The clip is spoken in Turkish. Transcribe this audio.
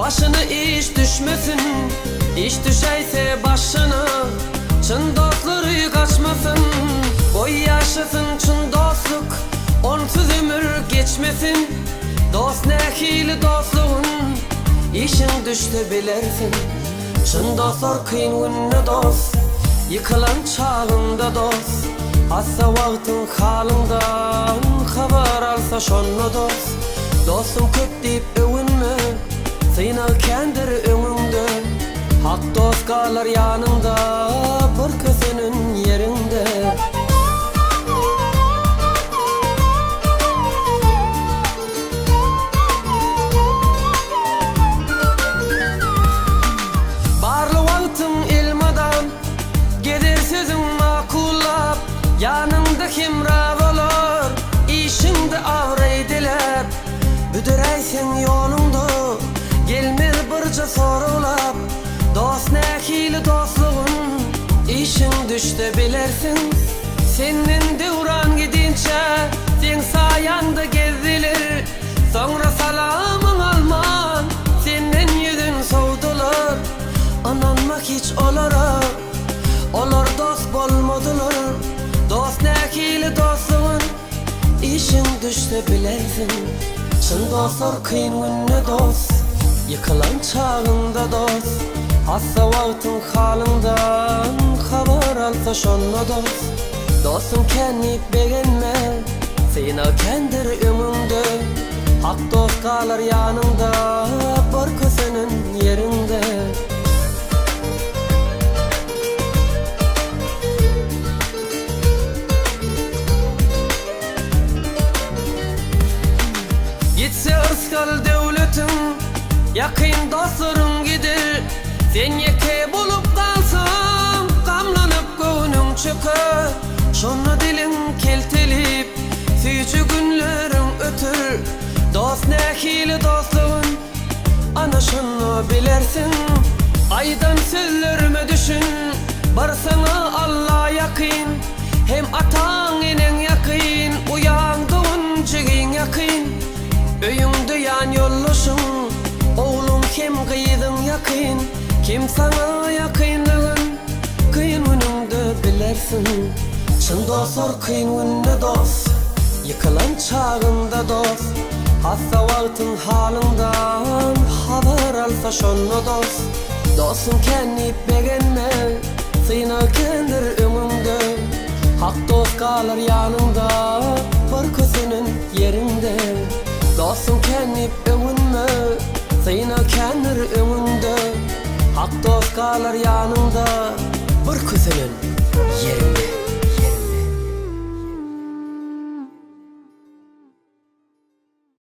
Başını iş düşmesin, iş düşeyse başına. Çın dostları kaçmasın, boy yaşasın çın dostluk. Onsuz ömür geçmesin, dost ne hili dostluğun. İşin düştü bilersin, çın dostlar kıyın günne dost. Yıkılan çağında dost, hassa vaktin halından haber alsa şonno dost. Dostum köp deyip övünme, sıyna kendir önünde. Hak dost kalır yanında, bir senin yerinde. Barlı vaktin ilmadan, gelir sözün makullap. Yanında kim razı olur, işinde ağrı dilep. Büdüreysen yolunda, gelmez birce sorulap. Dost ne hili dostluğun, işin düştü bilersin. Senin devran gidince, sen sayanda gezilir. Sonra salamın alman, senin yüzün soğudular. Ananmak hiç olara, olar dost bolmadılar. Dost ne hili dostluğun, işin düştü bilersin. Çın dostlar kıyın günne dost, yıkılan çağında dost. Hassa vaktin halından haber alsa şonno dost. Dostum kendip beğenme, sıyna kendir önünde. Hak dost kalır yanında, bir senin yerinde. Gitse ırskal devletin, yakın dostların gider. Sen yeke bulup kalsın, kamlanıp gönlün çıkar. Şonu dilin keltelip, süyücü günlerin ötür. Dost ne hili dostluğun, ana şunu bilersin. Aydan sözlerime düşün, barsana Allah yakın. Hem atan inen yakın, uyandığın cigin yakın. Öyüngde yan yolluşun, oğlum kim kıydın yakın. Kim sana yakınlığın, kıyın önünde bilersin. Çın dostlar kıyın günne dost, yıkılan çağında dost. Hassa vaktin halından haber alsa şonno dost. Dostum kendip beğenme, sıyna kendir önünde. Hak dost kalır yanında, bir senin yerinde. Dostum kendip övünme, sıyna kendir önünde. Hak dost kalır yanında, bir senin